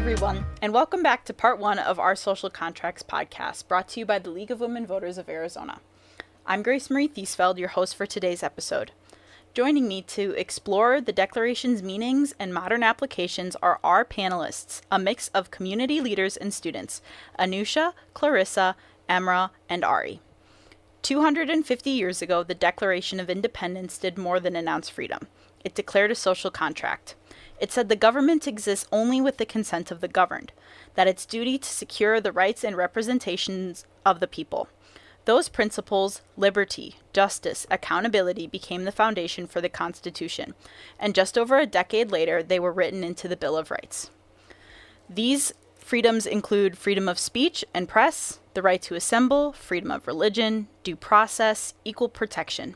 everyone, and welcome back to part 1 of our Social Contracts podcast, brought to you by the League of Women Voters of Arizona. I'm GraceMarie Theesfeld, your host for today's episode. Joining me to explore the Declaration's meanings and modern applications are our panelists, a mix of community leaders and students, Anusha, Clarissa, Emra, and Ari. 250 years ago, the Declaration of Independence did more than announce freedom. It declared a social contract. It said the government exists only with the consent of the governed, that its duty to secure the rights and representations of the people. Those principles, liberty, justice, accountability, became the foundation for the Constitution, and just over a decade later, they were written into the Bill of Rights. These freedoms include freedom of speech and press, the right to assemble, freedom of religion, due process, equal protection.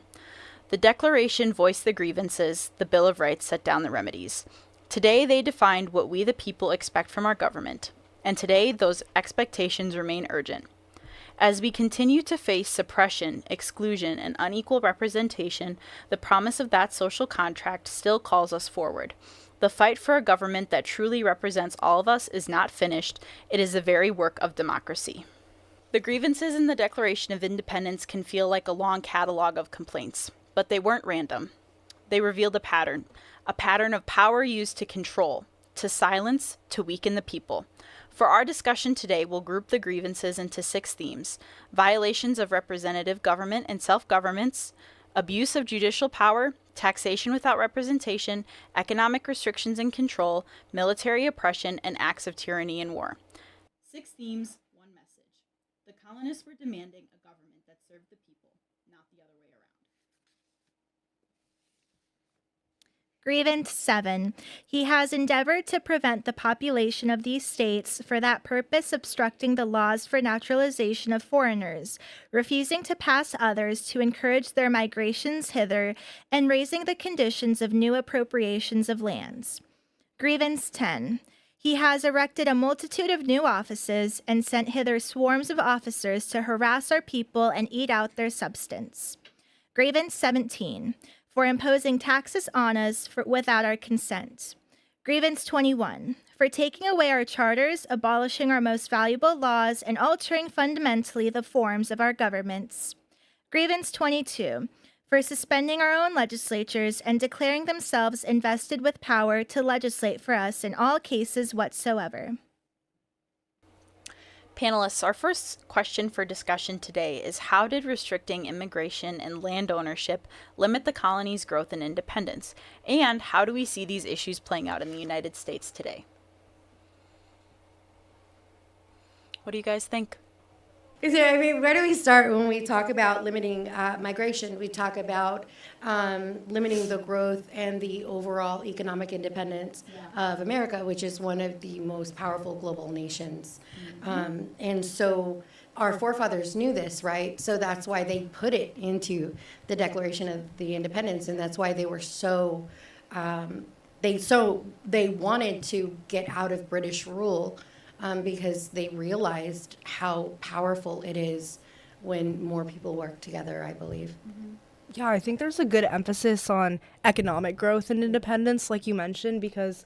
The Declaration voiced the grievances, the Bill of Rights set down the remedies. Today, they defined what we the people expect from our government, and today those expectations remain urgent. As we continue to face suppression, exclusion, and unequal representation, the promise of that social contract still calls us forward. The fight for a government that truly represents all of us is not finished. It is the very work of democracy. The grievances in the Declaration of Independence can feel like a long catalog of complaints, but they weren't random. They revealed a pattern of power used to control, to silence, to weaken the people. For our discussion today, we'll group the grievances into 6 themes: violations of representative government and self-governments, abuse of judicial power, taxation without representation, economic restrictions and control, military oppression, and acts of tyranny and war. 6 themes, 1 message. The colonists were demanding a government that served the people, not the other way around. Grievance 7. He has endeavored to prevent the population of these states, for that purpose obstructing the laws for naturalization of foreigners, refusing to pass others to encourage their migrations hither, and raising the conditions of new appropriations of lands. Grievance 10. He has erected a multitude of new offices, and sent hither swarms of officers to harass our people and eat out their substance. Grievance 17. For imposing taxes on us without our consent. Grievance 21. For taking away our charters, abolishing our most valuable laws, and altering fundamentally the forms of our governments. Grievance 22. For suspending our own legislatures and declaring themselves invested with power to legislate for us in all cases whatsoever. Panelists, our first question for discussion today is: how did restricting immigration and land ownership limit the colony's growth and independence? And how do we see these issues playing out in the United States today? What do you guys think? Where do we start when we talk about limiting migration? We talk about limiting the growth and the overall economic independence of America, which is one of the most powerful global nations. And so our forefathers knew this, right? So that's why they put it into the Declaration of the Independence, and that's why they were they wanted to get out of British rule. Because they realized how powerful it is when more people work together, I believe. Mm-hmm. Yeah, I think there's a good emphasis on economic growth and independence, like you mentioned, because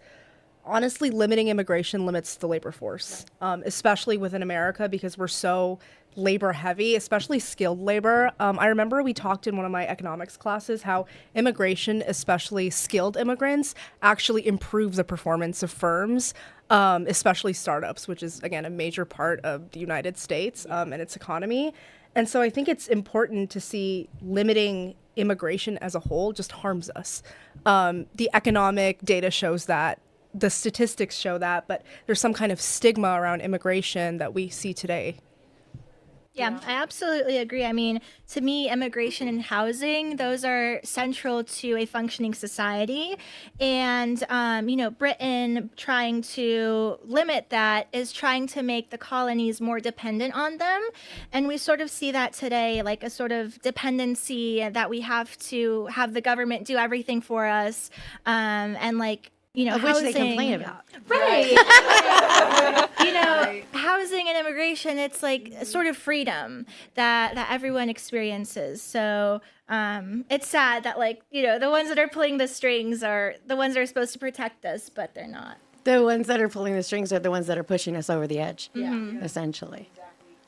honestly, limiting immigration limits the labor force, especially within America, because we're so labor heavy, especially skilled labor. I remember we talked in one of my economics classes how immigration, especially skilled immigrants, actually improve the performance of firms, especially startups, which is, again, a major part of the United States and its economy. And so I think it's important to see limiting immigration as a whole just harms us. The economic data shows that. The statistics show that, but there's some kind of stigma around immigration that we see today. Yeah, I absolutely agree. I mean, to me, immigration and housing, those are central to a functioning society. And, Britain trying to limit that is trying to make the colonies more dependent on them. And we sort of see that today, like a sort of dependency that we have to have the government do everything for us. Of which they complain about. Right. Housing and immigration, it's like a sort of freedom that everyone experiences. So it's sad that, the ones that are pulling the strings are the ones that are supposed to protect us, but they're not. the ones that are pulling the strings are the ones that are pushing us over the edge, essentially.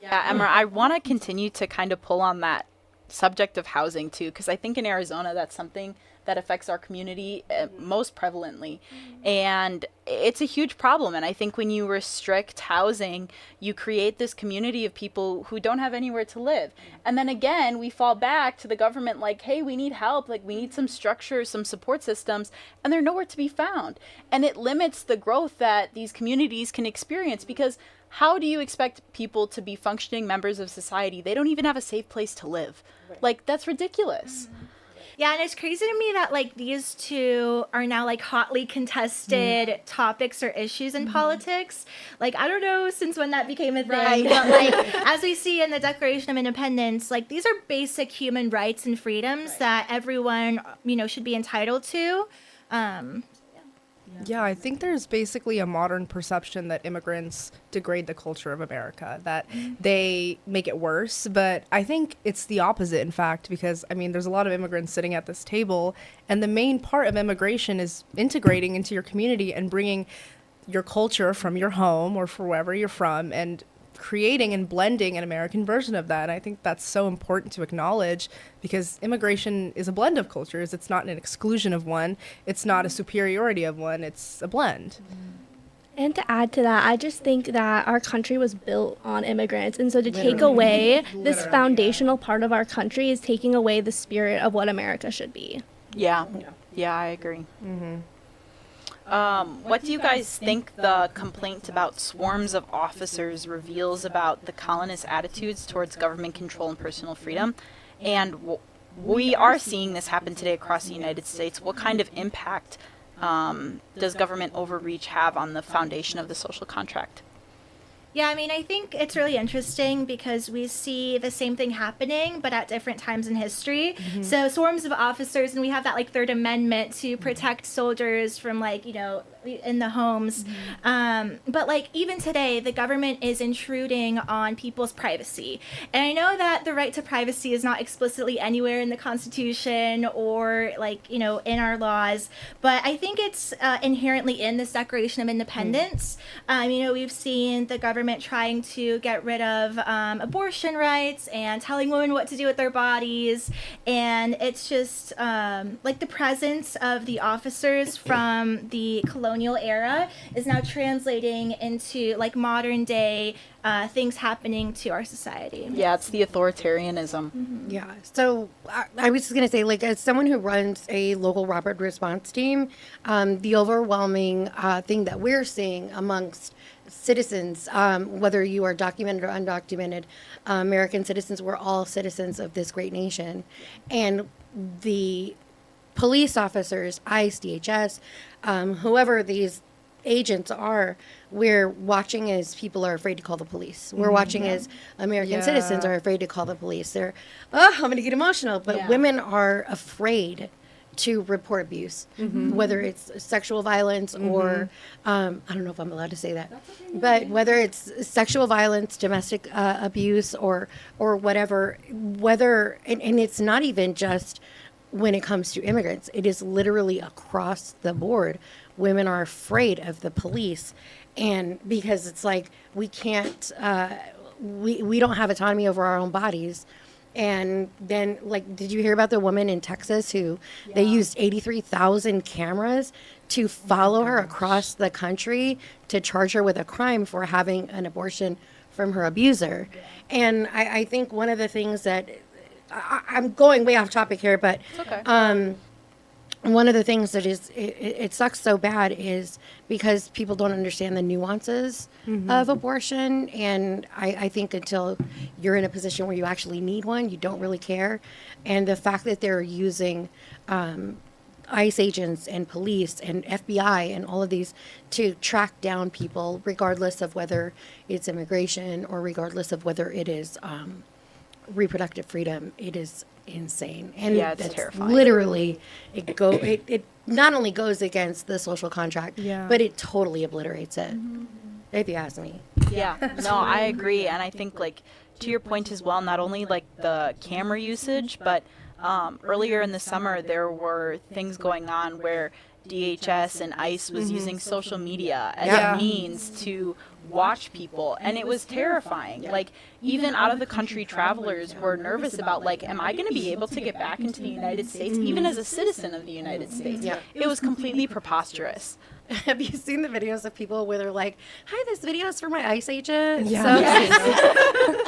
Yeah, Emra, I want to continue to kind of pull on that subject of housing too, because I think in Arizona that's something that affects our community most prevalently, and it's a huge problem. And I think when you restrict housing, you create this community of people who don't have anywhere to live. And then again, we fall back to the government like, hey, we need help, like we need some structure, some support systems, and they're nowhere to be found. And it limits the growth that these communities can experience, because how do you expect people to be functioning members of society? They don't even have a safe place to live. Like, that's ridiculous. Yeah, and it's crazy to me that like these two are now like hotly contested topics or issues in politics. Like, I don't know since when that became a thing, but like as we see in the Declaration of Independence, like these are basic human rights and freedoms that everyone, you know, should be entitled to. Yeah, I think there's basically a modern perception that immigrants degrade the culture of America, that they make it worse. But I think it's the opposite, in fact, because, I mean, there's a lot of immigrants sitting at this table, and the main part of immigration is integrating into your community and bringing your culture from your home or from wherever you're from and creating and blending an American version of that. And I think that's so important to acknowledge, because immigration is a blend of cultures. It's not an exclusion of one. It's not a superiority of one. It's a blend. And to add to that, I just think that our country was built on immigrants. And so to take away this foundational part of our country is taking away the spirit of what America should be. Yeah, I agree. What do you guys think the complaint about swarms of officers reveals about the colonists' attitudes towards government control and personal freedom? And we are seeing this happen today across the United States. What kind of impact does government overreach have on the foundation of the social contract? Yeah, I mean, I think it's really interesting because we see the same thing happening, but at different times in history. So swarms of officers, and we have that like Third Amendment to protect soldiers from like, you know, in the homes. But like even today, the government is intruding on people's privacy. And I know that the right to privacy is not explicitly anywhere in the Constitution or like, you know, in our laws, but I think it's inherently in this Declaration of Independence. You know, we've seen the government trying to get rid of abortion rights and telling women what to do with their bodies. And it's just like the presence of the officers from the colonial era is now translating into like modern day things happening to our society. Yeah, it's the authoritarianism. Yeah. So I was just going to say, like, as someone who runs a local rapid response team, the overwhelming thing that we're seeing amongst citizens, whether you are documented or undocumented, American citizens, we're all citizens of this great nation. And the police officers, ICE, DHS, whoever these agents are, we're watching as people are afraid to call the police. We're watching as American citizens are afraid to call the police. They're, I'm going to get emotional, but women are afraid to report abuse, whether it's sexual violence or, I don't know if I'm allowed to say that, but whether it's sexual violence, domestic abuse, or whatever, and it's not even just when it comes to immigrants, it is literally across the board. Women are afraid of the police, and because it's like we can't, we don't have autonomy over our own bodies. And then, like, did you hear about the woman in Texas who they used 83,000 cameras to follow her across the country to charge her with a crime for having an abortion from her abuser? And I think one of the things that I'm going way off topic here, but one of the things that is it sucks so bad is because people don't understand the nuances of abortion, and I think until you're in a position where you actually need one, you don't really care. And the fact that they're using ICE agents and police and FBI and all of these to track down people, regardless of whether it's immigration or regardless of whether it is reproductive freedom, it is insane. And it's terrifying. Literally, it not only goes against the social contract, but it totally obliterates it, if you ask me. Yeah, no, I agree. And I think, like, to your point as well, not only like the camera usage, but earlier in the summer there were things going on where DHS and ICE was using social media as a means to watch people, and it was terrifying. Like, even out of the country travelers were nervous about, like, am I going to be able to get back into the United States, even as a citizen of the United States? It was completely preposterous. Have you seen the videos of people where they're like, hi, this video is for my ICE agent? Yeah.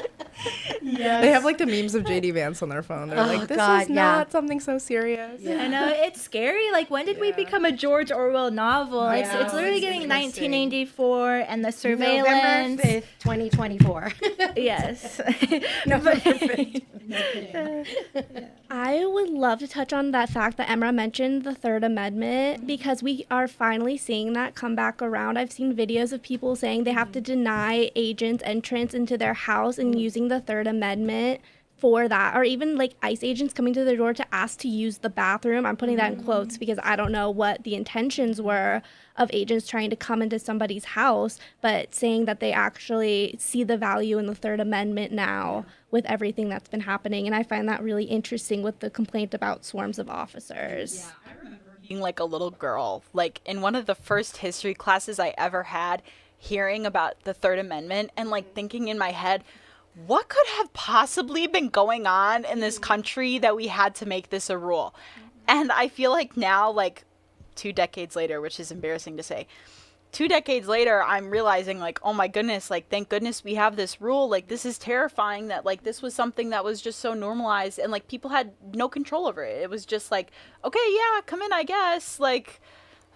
They have like the memes of JD Vance on their phone. They're like, this is not something so serious. I know, it's scary. Like, when did we become a George Orwell novel? It's literally getting 1984 and the surveillance. November 5th, 2024. Yes. November 5th. I would love to touch on that fact that Emra mentioned, the Third Amendment, because we are finally seeing that come back around. I've seen videos of people saying they have to deny agents entrance into their house and using the Third Amendment for that, or even like ICE agents coming to their door to ask to use the bathroom. I'm putting that in quotes because I don't know what the intentions were of agents trying to come into somebody's house, but saying that they actually see the value in the Third Amendment now with everything that's been happening. And I find that really interesting with the complaint about swarms of officers. Yeah, I remember being like a little girl, like in one of the first history classes I ever had, hearing about the Third Amendment and like thinking in my head, what could have possibly been going on in this country that we had to make this a rule? And I feel like now, like 2 decades later, which is embarrassing to say, 2 decades later, I'm realizing like, oh my goodness, like, thank goodness we have this rule. Like, this is terrifying that like this was something that was just so normalized and like people had no control over it. It was just like, okay, yeah, come in, I guess. Like,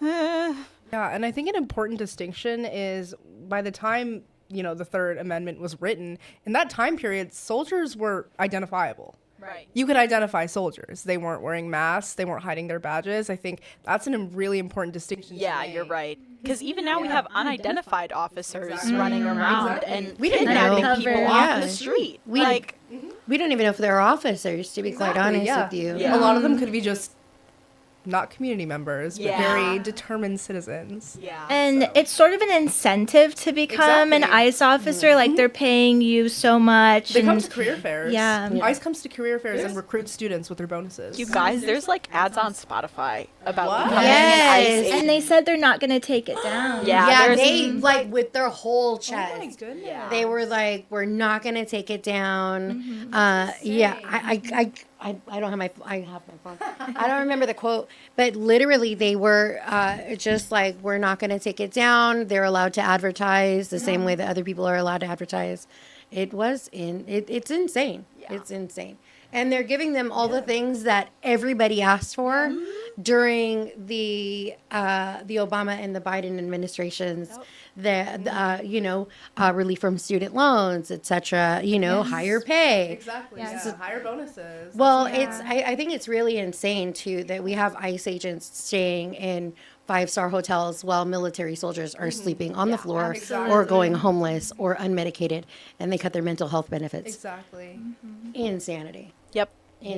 Yeah, and I think an important distinction is by the time, you know, the Third Amendment was written, in that time period, soldiers were identifiable. Right. You could identify soldiers. They weren't wearing masks. They weren't hiding their badges. I think that's a really important distinction. Yeah, you're right. Because even now we have unidentified officers running around and We didn't kidnapping know. people Yeah. off the street. We don't even know if they're officers, to be quite honest with you. Yeah. A lot of them could be just not community members, but Yeah. very determined citizens. Yeah. And it's sort of an incentive to become an Exactly. ICE officer. Like, they're paying you so much. They come and to career fairs. Yeah. ICE comes to career fairs and recruits students with their bonuses. You guys, there's like ads on Spotify about What? becoming an ICE Yes, agent. and they said they're not going to take it down. Yeah, there's- they like with their whole Oh chest. my goodness. Yeah. They were like, we're not going to take it down. I don't have my, I have my phone. I don't remember the quote, but literally they were just like, we're not going to take it down. They're allowed to advertise the same way that other people are allowed to advertise. It's insane. Yeah. It's insane. And they're giving them all the things that everybody asked for during the Obama and the Biden administrations. Relief from student loans, etc. Higher pay. Exactly. Yes. Yeah. Higher bonuses. Well, I think it's really insane too that we have ICE agents staying in 5-star hotels while military soldiers are sleeping on the floor Exactly. or going homeless or unmedicated, and they cut their mental health benefits. Exactly. Insanity. Yep. Insane.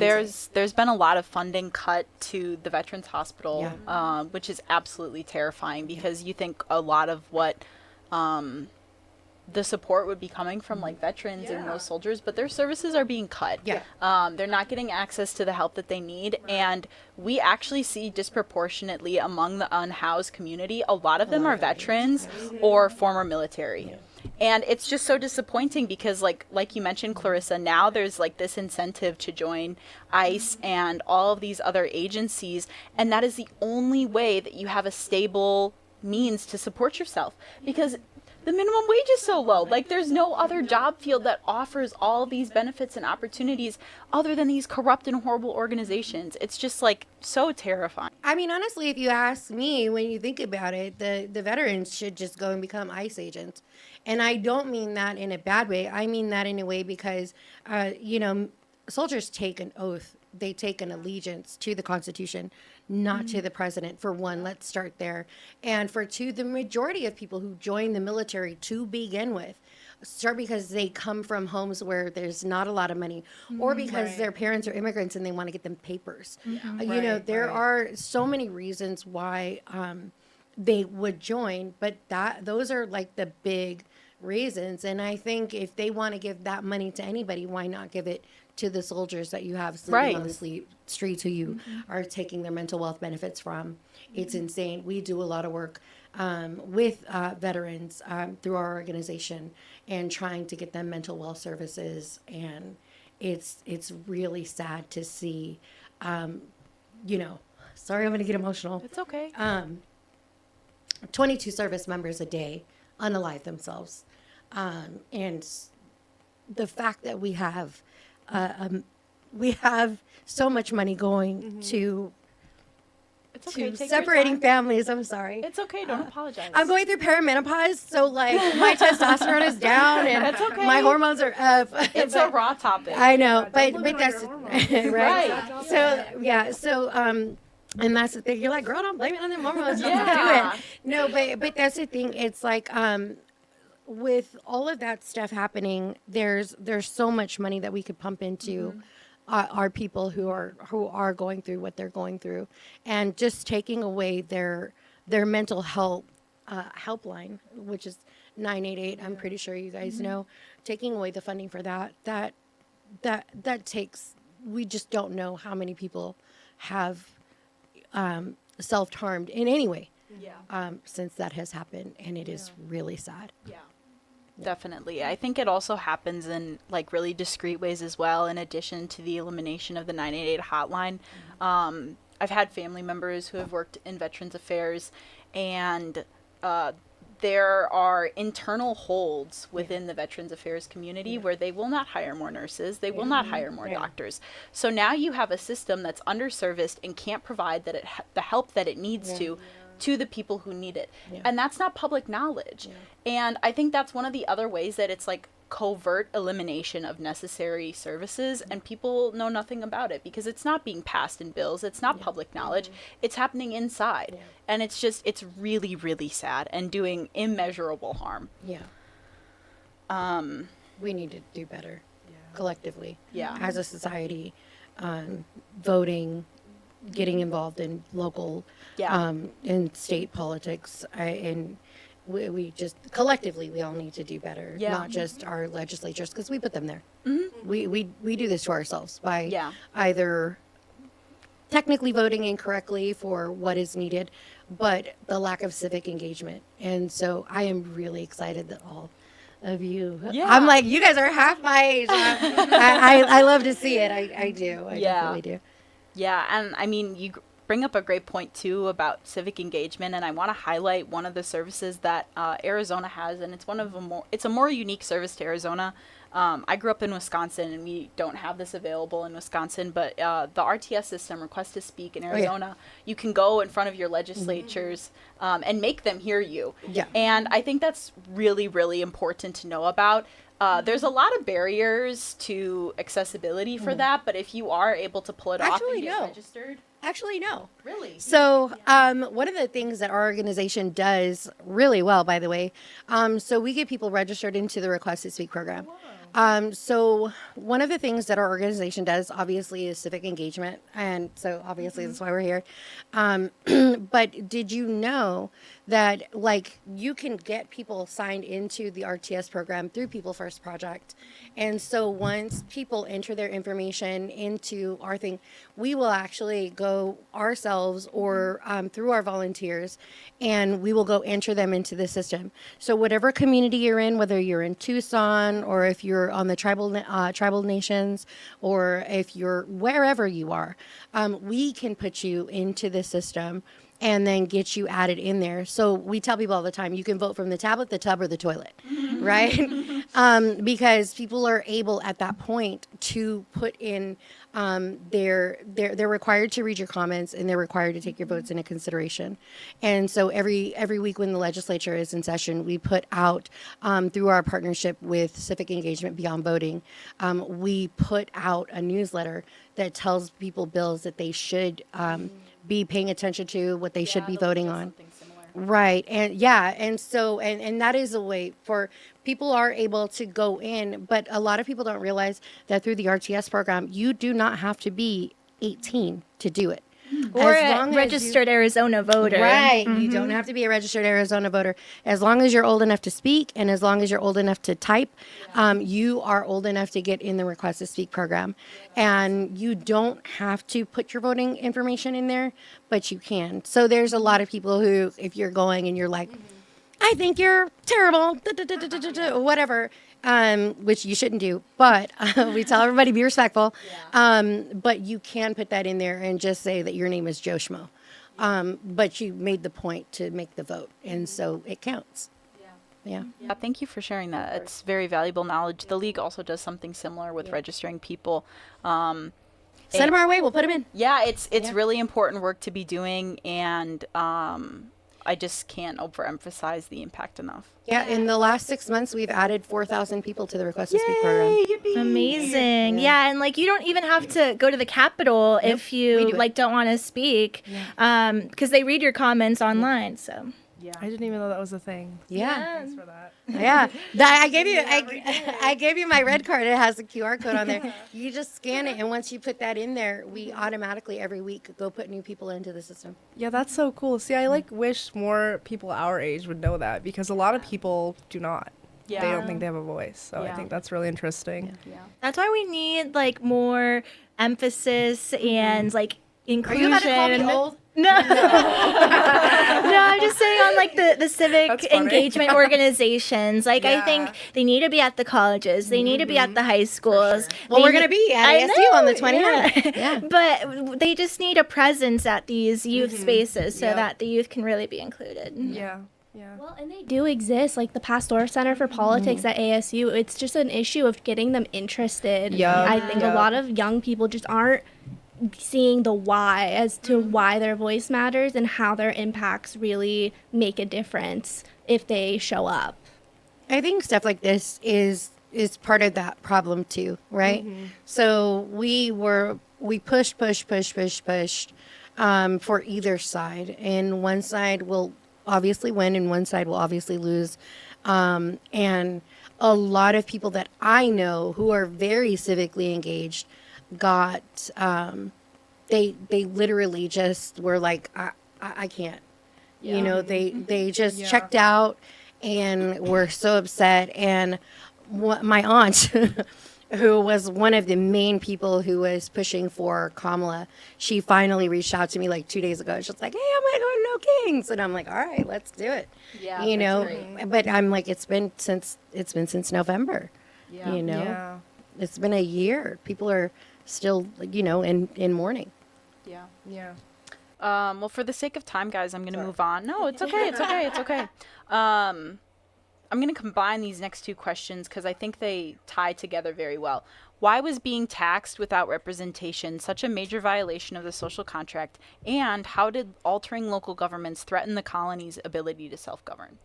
There's been a lot of funding cut to the Veterans Hospital, which is absolutely terrifying because you think a lot of what the support would be coming from like veterans and those soldiers, but their services are being cut. Yeah. They're not getting access to the help that they need. And we actually see disproportionately among the unhoused community, a lot of them are veterans or former military. And it's just so disappointing because like you mentioned, Clarissa, now there's like this incentive to join ICE and all of these other agencies. And that is the only way that you have a stable means to support yourself, because the minimum wage is so low. Like, there's no other job field that offers all these benefits and opportunities other than these corrupt and horrible organizations. It's just like so terrifying. I mean, honestly, if you ask me, when you think about it, the veterans should just go and become ICE agents. And I don't mean that in a bad way. I mean that in a way because, soldiers take an oath. They take an allegiance to the Constitution, not to the president. For one, let's start there. And for two, the majority of people who join the military to begin with start because they come from homes where there's not a lot of money, or because their parents are immigrants and they want to get them papers. There are so many reasons why they would join, but those are like the big reasons. And I think if they want to give that money to anybody, why not give it to the soldiers that you have sleeping on Right. the streets who you are taking their mental wealth benefits from. It's insane. We do a lot of work with veterans through our organization and trying to get them mental wealth services. And it's really sad to see, sorry, I'm going to get emotional. It's okay. 22 service members a day unalive themselves. And the fact that we have so much money going to It's okay. Take your separating time. families. I'm sorry. It's okay. Don't apologize. I'm going through perimenopause, so like my testosterone is down and That's okay. my hormones are up. It's a raw topic. I know, but blame it on that's your hormones. right. So yeah, and that's the thing. You're like, girl, don't blame it on them hormones. Just Yeah. do it. No, but that's the thing. It's like with all of that stuff happening, there's so much money that we could pump into our people who are going through what they're going through, and just taking away their mental health helpline, which is 988. I'm pretty sure you guys know. Taking away the funding for that takes. We just don't know how many people have self-harmed in any way since that has happened, and it is really sad. Yeah. Definitely. I think it also happens in like really discreet ways as well, in addition to the elimination of the 988 hotline. I've had family members who have worked in Veterans Affairs, and there are internal holds within the Veterans Affairs community where they will not hire more nurses, they will not hire more doctors. So now you have a system that's underserviced and can't provide the help that it needs to the people who need it. And that's not public knowledge. And I think that's one of the other ways that it's like covert elimination of necessary services, and people know nothing about it because it's not being passed in bills. It's not public knowledge. It's happening inside. And it's really, really sad and doing immeasurable harm. We need to do better collectively Yeah. as a society, voting, getting involved in local in state politics, and we just collectively we all need to do better, not just our legislatures, because we put them there. We do this to ourselves by either technically voting incorrectly for what is needed, but the lack of civic engagement. And so I am really excited that all of you, I'm like, you guys are half my age. I love to see it. I do. I definitely do. Yeah, and I mean, you bring up a great point too about civic engagement, and I want to highlight one of the services that Arizona has, and it's a more unique service to Arizona. I grew up in Wisconsin, and we don't have this available in Wisconsin, but the RTS system, Request to Speak in Arizona, you can go in front of your legislatures and make them hear you. And I think that's really, really important to know about. There's a lot of barriers to accessibility for that, but if you are able to pull it off and get registered. Actually, no. Really? So, one of the things that our organization does really well, by the way, so we get people registered into the Request to Speak program. So one of the things that our organization does, obviously, is civic engagement, and so obviously that's why we're here. But did you know that, like, you can get people signed into the RTS program through People First Project? And so once people enter their information into our thing, we will actually go ourselves or through our volunteers, and we will go enter them into the system. So whatever community you're in, whether you're in Tucson or if you're on the tribal nations, or if you're wherever you are, we can put you into the system and then get you added in there. So we tell people all the time, you can vote from the tablet, the tub, or the toilet, right? Because people are able at that point to put in, they're required to read your comments, and they're required to take your votes into consideration. And so every week when the legislature is in session, we put out, through our partnership with Civic Engagement Beyond Voting, we put out a newsletter that tells people bills that they should be paying attention to, what they should be voting on. Right. And and that is a way for people are able to go in, but a lot of people don't realize that through the RTS program, you do not have to be 18 to do it. Or As a long as registered Arizona voter. Right. You don't have to be a registered Arizona voter. As long as you're old enough to speak and as long as you're old enough to type, you are old enough to get in the Request to Speak program. And you don't have to put your voting information in there, but you can. So there's a lot of people who, if you're going and you're like, I think you're terrible, whatever, which you shouldn't do. But we tell everybody be respectful. But you can put that in there and just say that your name is Joe Schmo. But you made the point to make the vote, and so it counts. Yeah. Yeah, thank you for sharing that. It's very valuable knowledge. The league also does something similar with registering people. Send them our way. We'll put them in. Yeah, it's really important work to be doing, and I just can't overemphasize the impact enough. Yeah, in the last 6 months, we've added 4,000 people to the Request to Speak program. Amazing. Yeah, and like you don't even have to go to the Capitol if you like don't want to speak, because they read your comments online. So Yeah. I didn't even know that was a thing. Yeah. Thanks for that. Yeah. I gave you my red card. It has a QR code on there. You just scan it, and once you put that in there, we automatically every week go put new people into the system. Yeah, that's so cool. See, I like wish more people our age would know that because a lot of people do not. Yeah. They don't think they have a voice. So Yeah. I think that's really interesting. Yeah. that's why we need like more emphasis and like Are inclusion. you about to call me old? No. No, I'm just saying on like the civic That's funny. engagement organizations. Like I think Yeah. they need to be at the colleges. They need to be at the high schools. Well, They we're going to need- be at I ASU on the know, 29th. yeah. Yeah. But they just need a presence at these youth spaces so Yep. that the youth can really be included. Yeah. Yeah. Well, and they do exist, like the Pastor Center for Politics at ASU. It's just an issue of getting them interested. Yup. I think a lot of young people just aren't seeing the why as to why their voice matters and how their impacts really make a difference if they show up. I think stuff like this is part of that problem too, right? So we pushed for either side, and one side will obviously win and one side will obviously lose. And a lot of people that I know who are very civically engaged got they literally just were like I can't. You know, they just checked out and were so upset. And my aunt, who was one of the main people who was pushing for Kamala, she finally reached out to me like 2 days ago. She's like, "Hey, I'm gonna go to No Kings," and I'm like, "All right, let's do it." Yeah, you that's know, great. but I'm like, it's been since November. Yeah. You know, Yeah. it's been a year. People are still, you know, in mourning. Yeah. Yeah. Well, for the sake of time, guys, I'm going to move on. No, it's okay. It's okay. It's okay. I'm going to combine these next two questions because I think they tie together very well. Why was being taxed without representation such a major violation of the social contract? And how did altering local governments threaten the colony's ability to self-govern?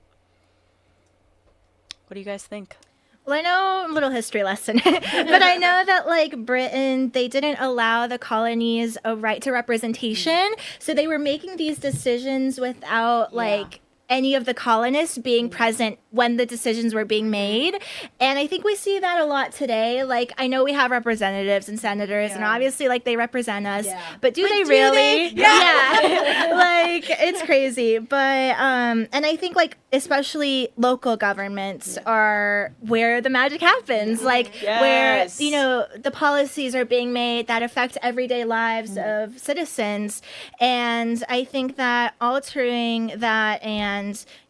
What do you guys think? Well, I know a little history lesson, but I know that like Britain, they didn't allow the colonies a right to representation. So they were making these decisions without like any of the colonists being present when the decisions were being made. And I think we see that a lot today. Like, I know we have representatives and senators, and obviously, like, they represent us. But do they really? Yeah. Like, it's crazy. But, and I think, like, especially local governments are where the magic happens. Like, where, you know, the policies are being made that affect everyday lives of citizens. And I think that altering that and,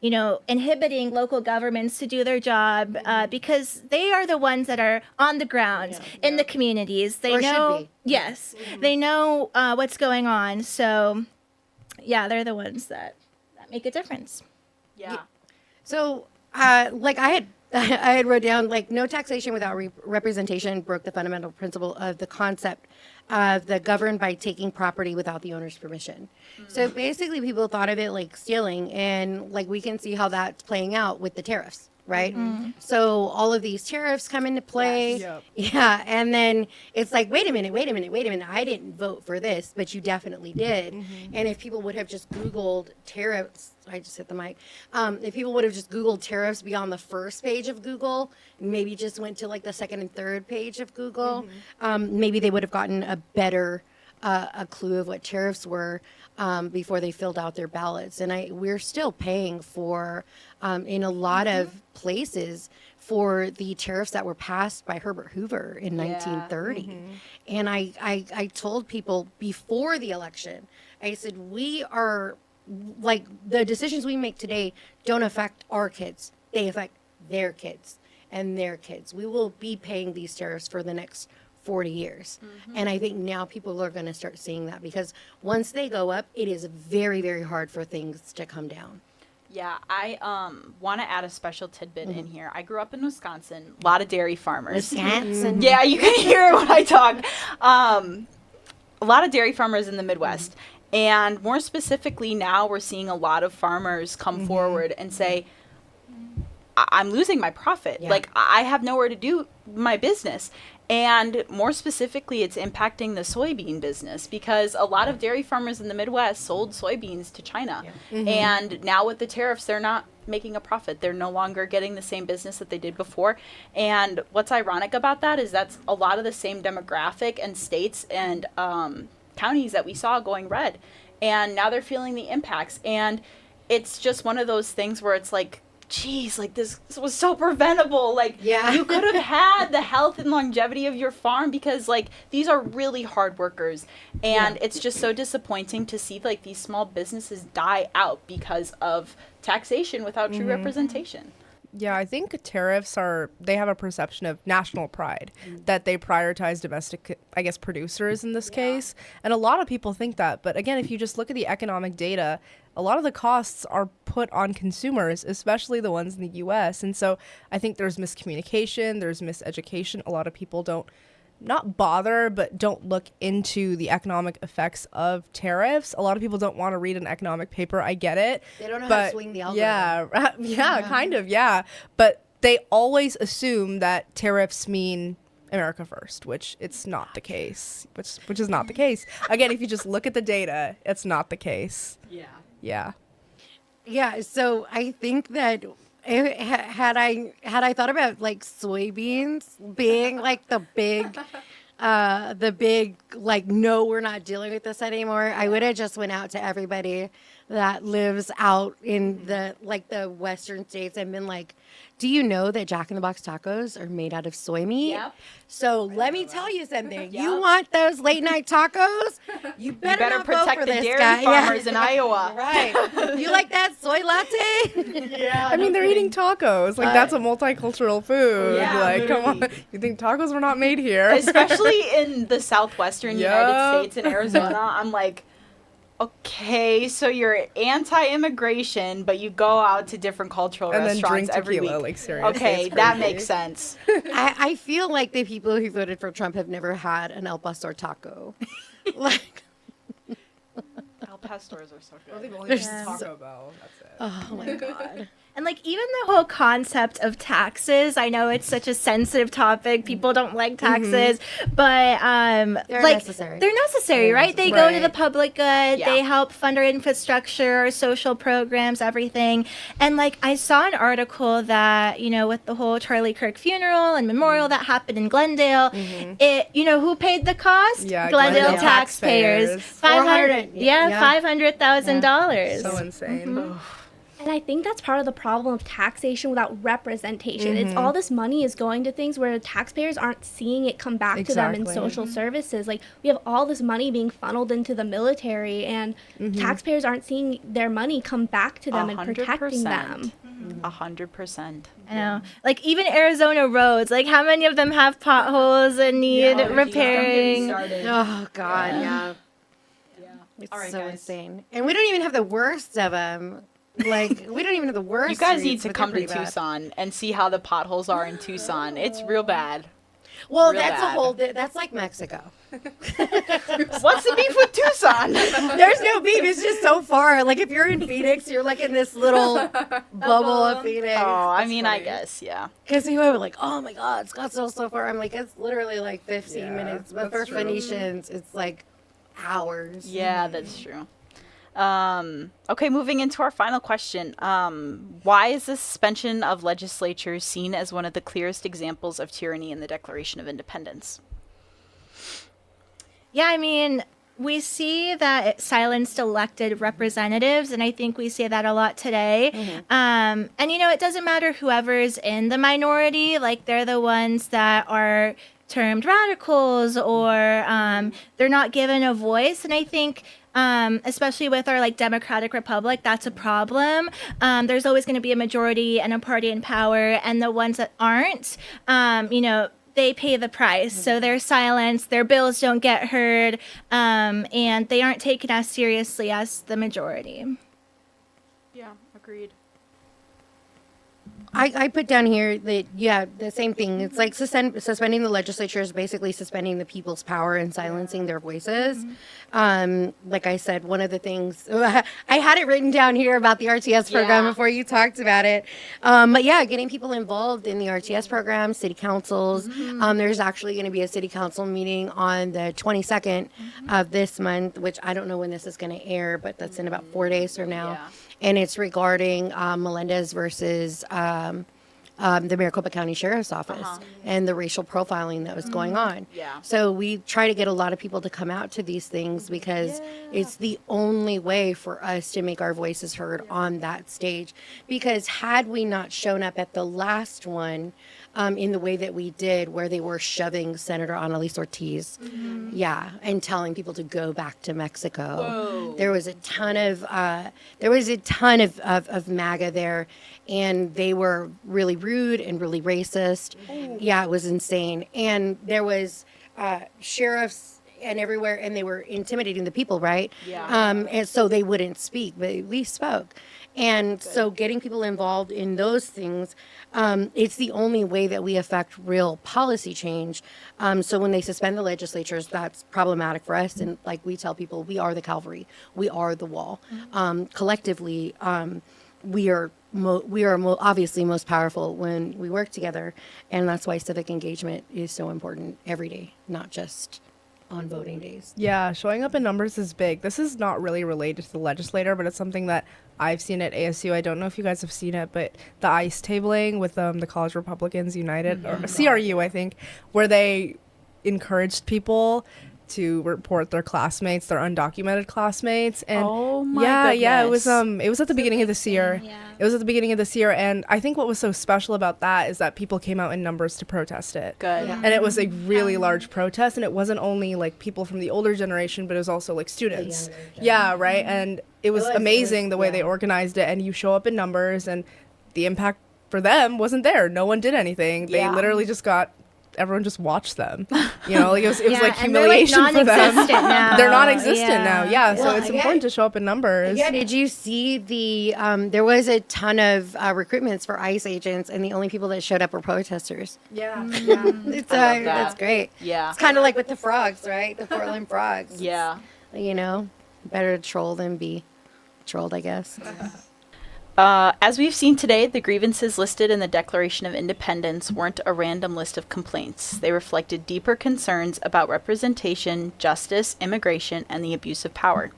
you know, inhibiting local governments to do their job because they are the ones that are on the ground in the communities. They Or know, should be. yes, they know what's going on. So, yeah, they're the ones that make a difference. Yeah. So, like I had wrote down, like, no taxation without representation broke the fundamental principle of the concept of the governed by taking property without the owner's permission. So basically, people thought of it like stealing, and like we can see how that's playing out with the tariffs, right? So all of these tariffs come into play. Yep. Yeah, and then it's like, wait a minute, I didn't vote for this, but you definitely did. And if people would have just Googled tariffs, I just hit the mic. If people would have just Googled tariffs beyond the first page of Google, maybe just went to like the second and third page of Google, maybe they would have gotten a better a clue of what tariffs were before they filled out their ballots. And we're still paying for, in a lot of places, for the tariffs that were passed by Herbert Hoover in 1930. And I told people before the election, I said, we are, like, the decisions we make today don't affect our kids. They affect their kids and their kids. We will be paying these tariffs for the next 40 years. And I think now people are going to start seeing that, because once they go up, it is very, very hard for things to come down. Yeah, I want to add a special tidbit in here. I grew up in Wisconsin, a lot of dairy farmers. Wisconsin. Yeah, you can hear when I talk. A lot of dairy farmers in the Midwest. And more specifically now, we're seeing a lot of farmers come forward and say, I'm losing my profit. Yeah. Like, I have nowhere to do my business. And more specifically, it's impacting the soybean business, because a lot of dairy farmers in the Midwest sold soybeans to China. And now with the tariffs, they're not making a profit. They're no longer getting the same business that they did before. And what's ironic about that is that's a lot of the same demographic and states and counties that we saw going red. And now they're feeling the impacts. And it's just one of those things where it's like, geez, like this was so preventable. Like, you could have had the health and longevity of your farm, because like these are really hard workers. And it's just so disappointing to see like these small businesses die out because of taxation without true representation. Yeah, I think tariffs they have a perception of national pride, that they prioritize domestic, I guess, producers in this case. And a lot of people think that. But again, if you just look at the economic data, a lot of the costs are put on consumers, especially the ones in the U.S. And so I think there's miscommunication, there's miseducation. A lot of people don't not bother, but don't look into the economic effects of tariffs. A lot of people don't want to read an economic paper. I get it. They don't know how to swing the algorithm. Kind of, yeah. But they always assume that tariffs mean America first, which it's not the case. Which is not the case. Again, if you just look at the data, it's not the case. Yeah. So I think that had I thought about like soybeans being like the big like, no, we're not dealing with this anymore, I would have just went out to everybody that lives out in the western states and been like, do you know that Jack in the Box tacos are made out of soy meat? Yep. So let me tell you something. You want those late night tacos? You better not vote protect for the this dairy guy. farmers in Iowa. Right. You like that soy latte? I mean, they're eating tacos. Like, that's a multicultural food. Yeah, like, come on. You think tacos were not made here? Especially in the southwestern United States and Arizona. I'm like, okay, so you're anti-immigration, but you go out to different cultural and restaurants then drink every tequila, week. like, seriously. Okay, that makes sense. I feel like the people who voted for Trump have never had an El Pastor taco. Like, El Pastors are so good. They've only There's had so- Taco Bell. That's it. oh my God. And like even the whole concept of taxes, I know it's such a sensitive topic. People don't like taxes, but They're like necessary. they're necessary, right? They go to the Right. public good. Yeah. They help fund our infrastructure, our social programs, everything. And like I saw an article that, you know, with the whole Charlie Kirk funeral and memorial that happened in Glendale, it, you know, who paid the cost? Yeah, Glendale Glendale taxpayers. taxpayers. 400, $500,000. So insane. And I think that's part of the problem of taxation without representation. It's all this money is going to things where taxpayers aren't seeing it come back to them in Exactly. social services. Like, we have all this money being funneled into the military, and taxpayers aren't seeing their money come back to them and protecting them. 100%. I know. Like even Arizona roads, like how many of them have potholes and need repairing? Oh God, yeah. It's All right, so guys. insane. And we don't even have the worst of them. Like, we don't even have the worst. You guys need streets, to but come they're to pretty bad. Tucson and see how the potholes are in Tucson. It's real bad. Well, Real that's bad. a whole. That's like Mexico. What's the beef with Tucson? There's no beef. It's just so far. Like if you're in Phoenix, you're like in this little bubble of Phoenix. Oh, I mean, I guess, yeah. Because people are like, oh my God, Scottsdale's so far. I'm like, it's literally like 15 Yeah, minutes. But that's for true. Phoenicians, it's like hours. Yeah, that's true. Okay, moving into our final question. Why is the suspension of legislatures seen as one of the clearest examples of tyranny in the Declaration of Independence? Yeah, I mean, We see that it silenced elected representatives, and I think we see that a lot today. And, it doesn't matter whoever's in the minority, like they're the ones that are termed radicals or they're not given a voice. And I think especially with our democratic republic, that's a problem. There's always going to be a majority and a party in power, and the ones that aren't, they pay the price. So they're silenced, their bills don't get heard, and they aren't taken as seriously as the majority. Yeah, agreed. I put down here that, the same thing. It's like suspending the legislature is basically suspending the people's power and silencing their voices. Like I said, one of the things, I had it written down here about the RTS program before you talked about it. But yeah, getting people involved in the RTS program, city councils. There's actually going to be a city council meeting on the 22nd of this month, which I don't know when this is going to air, but that's in about 4 days from now. Yeah. And it's regarding Melendez versus the Maricopa County Sheriff's Office and the racial profiling that was going on. Yeah. So we try to get a lot of people to come out to these things because it's the only way for us to make our voices heard on that stage. Because had we not shown up at the last one, in the way that we did, where they were shoving Senator Annalise Ortiz, and telling people to go back to Mexico. Whoa. There was a ton of MAGA there, and they were really rude and really racist. Yeah, it was insane. And there was sheriffs and everywhere, and they were intimidating the people, right? Yeah. And so they wouldn't speak, but we spoke. And so getting people involved in those things, it's the only way that we affect real policy change. So when they suspend the legislatures, that's problematic for us. And like we tell people, we are the cavalry. We are the wall. Collectively, we are obviously most powerful when we work together. And that's why civic engagement is so important every day, not just on voting days. Yeah, showing up in numbers is big. This is not really related to the legislator, but it's something that I've seen at ASU. I don't know if you guys have seen it, but the ICE tabling with the College Republicans United, or CRU, I think, where they encouraged people to report their classmates, their undocumented classmates, and it was at the beginning of this year. It was at the beginning of this year, and I think what was so special about that is that people came out in numbers to protest it. Good. And it was a really large protest, and it wasn't only like people from the older generation, but it was also like students. And it was amazing the way they organized it, and you show up in numbers, and the impact for them wasn't there. No one did anything. They literally just everyone just watched them. It was like humiliation for them. They're non-existent now. So it's important to show up in numbers. Yeah, did you see there was a ton of recruitments for ICE agents, and the only people that showed up were protesters. That's great. Yeah. It's kind of like with the frogs, right? The Portland frogs. Yeah. Better to troll than be trolled, I guess. As we've seen today, the grievances listed in the Declaration of Independence weren't a random list of complaints. They reflected deeper concerns about representation, justice, immigration, and the abuse of power.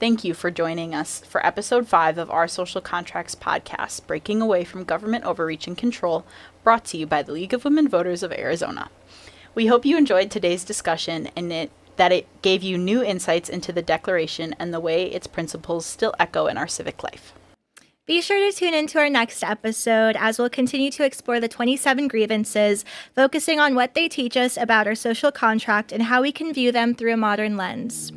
Thank you for joining us for episode 5 of our Social Contracts podcast, Breaking Away from Government Overreach and Control, brought to you by the League of Women Voters of Arizona. We hope you enjoyed today's discussion and that it gave you new insights into the Declaration and the way its principles still echo in our civic life. Be sure to tune into our next episode as we'll continue to explore the 27 grievances, focusing on what they teach us about our social contract and how we can view them through a modern lens.